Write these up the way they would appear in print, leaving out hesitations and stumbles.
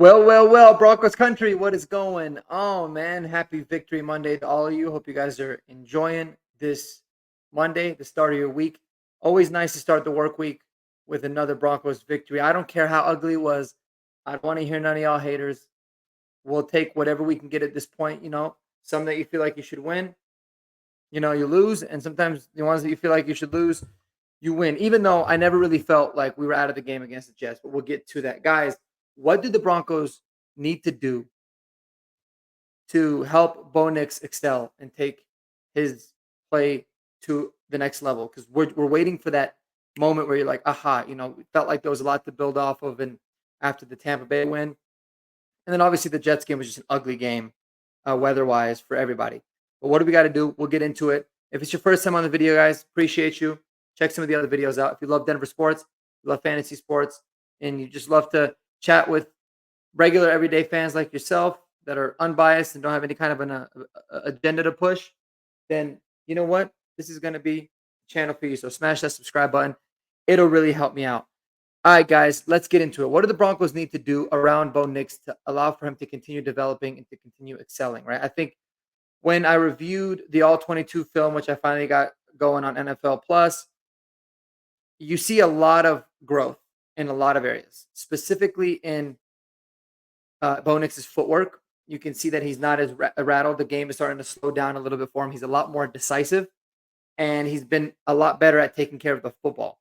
Well, Broncos country, what is going on, man? Happy Victory Monday to all of you. Hope you guys are enjoying this Monday, the start of your week. Always nice to start the work week with another Broncos victory. I don't care how ugly it was. I don't want to hear none of y'all haters. We'll take whatever we can get at this point. Some that you feel like you should win, you lose. And sometimes the ones that you feel like you should lose, you win. Even though I never really felt like we were out of the game against the Jets, but we'll get to that. Guys, what do the Broncos need to do to help Bo Nix excel and take his play to the next level? Because we're waiting for that moment where you're like, aha, we felt like there was a lot to build off of, and after the Tampa Bay win, and then obviously the Jets game was just an ugly game, weather-wise for everybody. But what do we got to do? We'll get into it. If it's your first time on the video, guys, appreciate you. Check some of the other videos out. If you love Denver sports, you love fantasy sports, and you just love to chat with regular everyday fans like yourself that are unbiased and don't have any kind of agenda to push, then you know what? This is going to be a channel for you. So smash that subscribe button. It'll really help me out. All right, guys, let's get into it. What do the Broncos need to do around Bo Nix to allow for him to continue developing and to continue excelling, right? I think when I reviewed the All 22 film, which I finally got going on NFL Plus, you see a lot of growth in a lot of areas, specifically in Bo Nix's footwork. You can see that he's not as rattled. The game is starting to slow down a little bit for him. He's a lot more decisive, and he's been a lot better at taking care of the football.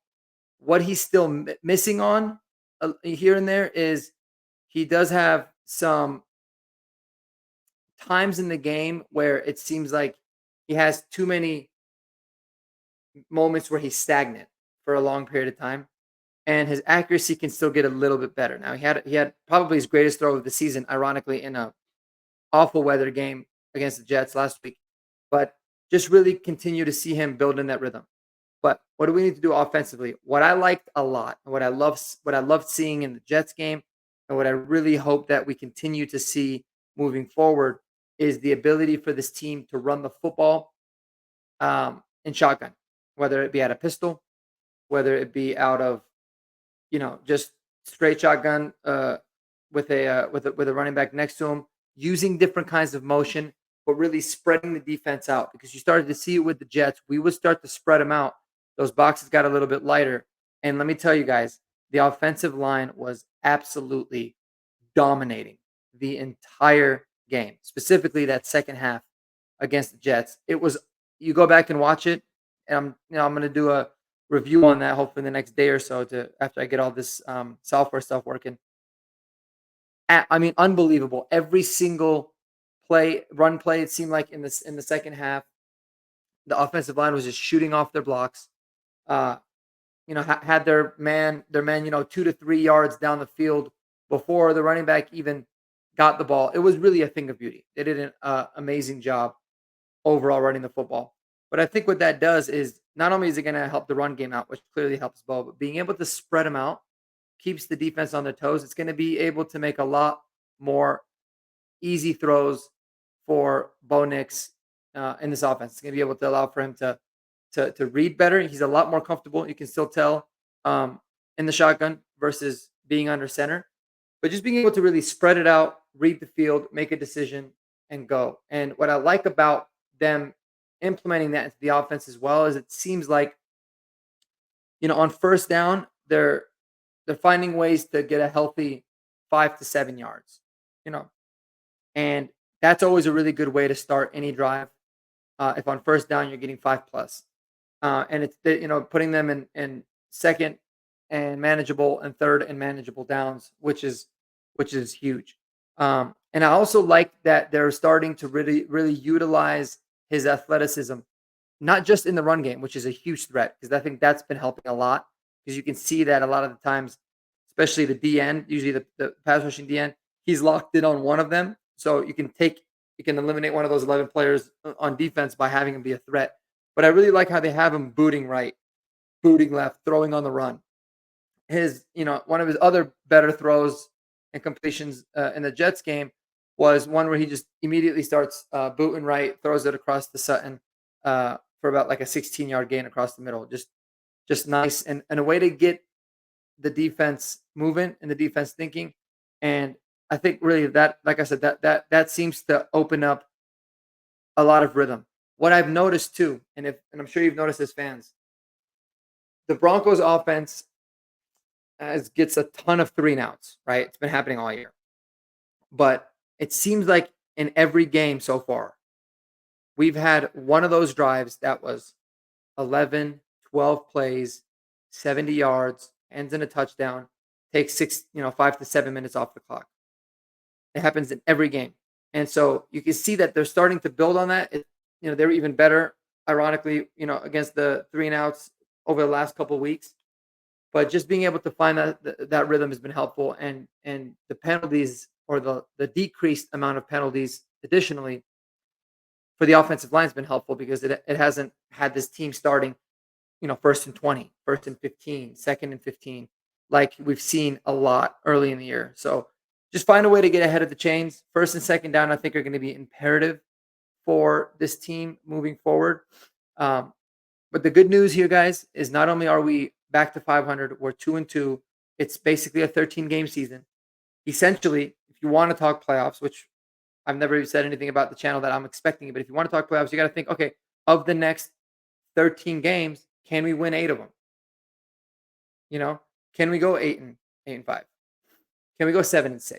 What he's still missing on here and there is he does have some times in the game where it seems like he has too many moments where he's stagnant for a long period of time, and his accuracy can still get a little bit better. Now he had probably his greatest throw of the season, ironically, in a awful weather game against the Jets last week, but just really continue to see him build in that rhythm. But what do we need to do offensively? What I liked a lot, and what I loved seeing in the Jets game, and what I really hope that we continue to see moving forward is the ability for this team to run the football in shotgun, whether it be out of pistol, whether it be out of just straight shotgun with a running back next to him, using different kinds of motion, but really spreading the defense out. Because you started to see it with the Jets, we would start to spread them out. Those boxes got a little bit lighter, and let me tell you guys, the offensive line was absolutely dominating the entire game, specifically that second half against the Jets. It was you go back and watch it, and I'm going to do a review on that hopefully in the next day or so to after I get all this software stuff working. I mean, unbelievable. Every single run play, it seemed like in the second half, the offensive line was just shooting off their blocks. Uh, had their man, 2 to 3 yards down the field before the running back even got the ball. It was really a thing of beauty. They did an amazing job overall running the football. But I think what that does is not only is it going to help the run game out, which clearly helps Bo, but being able to spread them out keeps the defense on their toes. It's going to be able to make a lot more easy throws for Bo Nix in this offense. It's going to be able to allow for him to read better. He's a lot more comfortable. You can still tell in the shotgun versus being under center, but just being able to really spread it out, read the field, make a decision, and go. And what I like about them implementing that into the offense as well is it seems like on first down they're finding ways to get a healthy 5 to 7 yards, you know, and that's always a really good way to start any drive. If on first down you're getting 5 plus, and it's putting them in second and manageable and third and manageable downs, which is huge. And I also like that they're starting to really utilize his athleticism, not just in the run game, which is a huge threat because I think that's been helping a lot because you can see that a lot of the times, especially the DN, usually the pass rushing DN, he's locked in on one of them. So you can eliminate one of those 11 players on defense by having him be a threat. But I really like how they have him booting right, booting left, throwing on the run. One of his other better throws and completions in the Jets game was one where he just immediately starts booting right, throws it across the Sutton for about like a 16-yard gain across the middle. Just nice and a way to get the defense moving and the defense thinking. And I think really that, like I said, that seems to open up a lot of rhythm. What I've noticed too, and I'm sure you've noticed as fans, the Broncos offense gets a ton of 3 and outs, right? It's been happening all year. But it seems like in every game so far, we've had one of those drives that was 11, 12 plays, 70 yards, ends in a touchdown, takes 5 to 7 minutes off the clock. It happens in every game. And so you can see that they're starting to build on that. They're even better, ironically, against the 3 and outs over the last couple of weeks. But just being able to find that rhythm has been helpful, and the penalties, or the decreased amount of penalties additionally for the offensive line has been helpful, because it hasn't had this team starting, first and 20, first and 15, second and 15, like we've seen a lot early in the year. So just find a way to get ahead of the chains. First and second down, I think, are going to be imperative for this team moving forward. Um, but the good news here, guys, is not only are we back to 500, we're 2-2. It's basically a 13 game season. Essentially, if you want to talk playoffs, which I've never said anything about the channel that I'm expecting it, but if you want to talk playoffs, you got to think, okay, of the next 13 games, can we win 8 of them? You know, can we go 8-5? Can we go 7-6?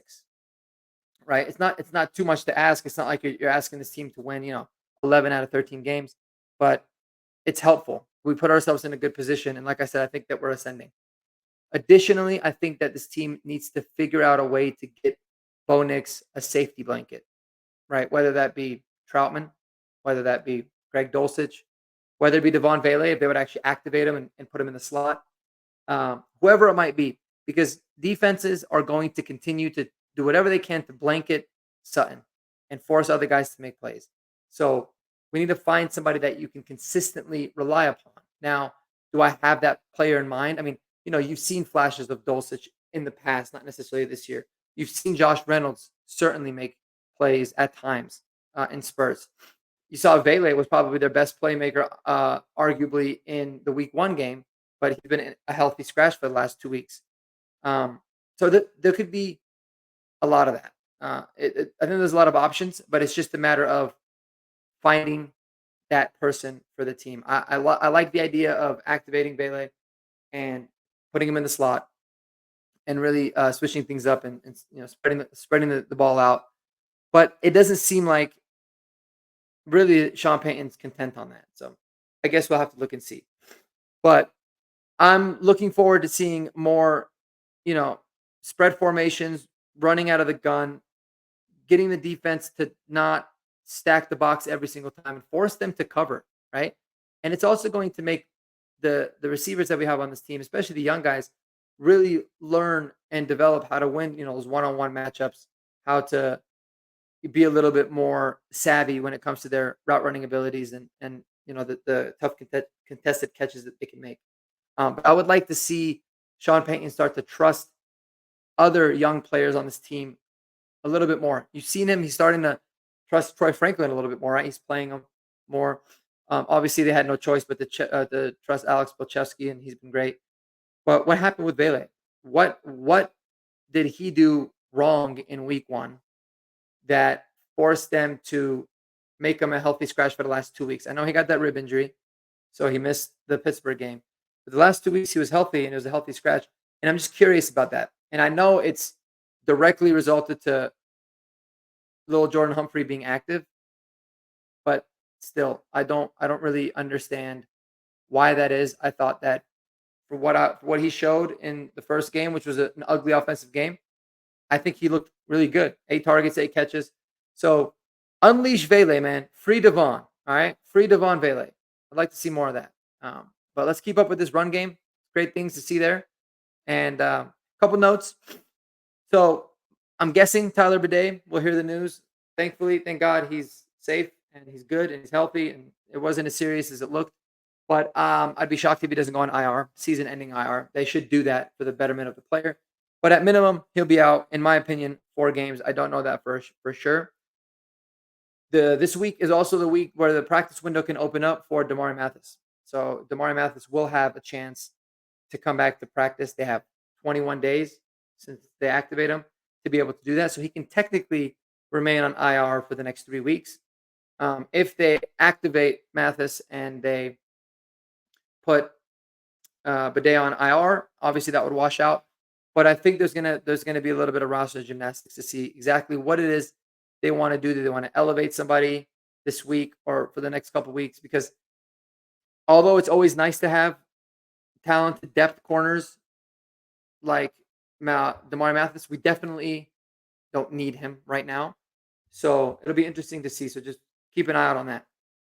Right? It's not too much to ask. It's not like you're asking this team to win, 11 out of 13 games, but it's helpful. We put ourselves in a good position, and like I said, I think that we're ascending. Additionally, I think that this team needs to figure out a way to get Bo Nix a safety blanket, right? Whether that be Troutman, whether that be Greg Dulcich, whether it be Devon Vele, if they would actually activate him and put him in the slot, whoever it might be, because defenses are going to continue to do whatever they can to blanket Sutton and force other guys to make plays. So we need to find somebody that you can consistently rely upon. Now, do I have that player in mind? I mean, you've seen flashes of Dulcich in the past, not necessarily this year. You've seen Josh Reynolds certainly make plays at times in spurts. You saw Vele was probably their best playmaker, arguably in the Week 1 game, but he's been a healthy scratch for the last 2 weeks. So there could be a lot of that. I think there's a lot of options, but it's just a matter of finding that person for the team. I like the idea of activating Vele and putting him in the slot, and really switching things up, and spreading the ball out. But it doesn't seem like really Sean Payton's content on that. So I guess we'll have to look and see. But I'm looking forward to seeing more, you know, spread formations, running out of the gun, getting the defense to not stack the box every single time and force them to cover, right? And it's also going to make the receivers that we have on this team, especially the young guys, really learn and develop how to win, those one-on-one matchups, how to be a little bit more savvy when it comes to their route running abilities, and the tough contested catches that they can make. But I would like to see Sean Payton start to trust other young players on this team a little bit more. You've seen him; he's starting to trust Troy Franklin a little bit more, right? He's playing him more. Obviously, they had no choice but to trust Alex Bolchevsky, and he's been great. But what happened with Vele? What did he do wrong in Week 1 that forced them to make him a healthy scratch for the last 2 weeks? I know he got that rib injury, so he missed the Pittsburgh game. But the last 2 weeks he was healthy, and it was a healthy scratch. And I'm just curious about that. And I know it's directly resulted to little Jordan Humphrey being active, but still, I don't really understand why that is. I thought that for what he showed in the first game, which was an ugly offensive game, I think he looked really good. 8 targets, 8 catches. So unleash Vele, man. Free Devon. All right. Free Devon Vele. I'd like to see more of that. But let's keep up with this run game. Great things to see there. And a couple notes. So I'm guessing Tyler Bidet will hear the news. Thankfully, thank God he's safe and he's good and he's healthy, and it wasn't as serious as it looked. But I'd be shocked if he doesn't go on IR, season-ending IR. They should do that for the betterment of the player. But at minimum, he'll be out, in my opinion, 4 games. I don't know that for sure. This week is also the week where the practice window can open up for Damari Mathis. So Damari Mathis will have a chance to come back to practice. They have 21 days since they activate him. to be able to do that. So he can technically remain on IR for the next 3 weeks. If they activate Mathis and they put Bidet on IR, obviously that would wash out. But I think there's gonna be a little bit of roster gymnastics to see exactly what it is they want to do. Do they want to elevate somebody this week or for the next couple weeks? Because although it's always nice to have talented depth corners like Damari Mathis, we definitely don't need him right now. So it'll be interesting to see. So just keep an eye out on that.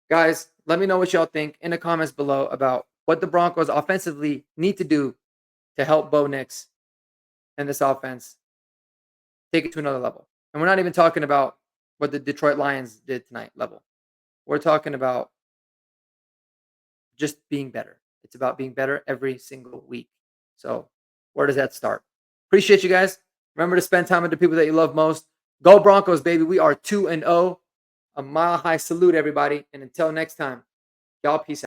Guys, let me know what y'all think in the comments below about what the Broncos offensively need to do to help Bo Nix and this offense take it to another level. And we're not even talking about what the Detroit Lions did tonight level. We're talking about just being better. It's about being better every single week. So where does that start? Appreciate you guys. Remember to spend time with the people that you love most. Go Broncos, baby. We are 2-0. A mile high salute, everybody. And until next time, y'all peace out.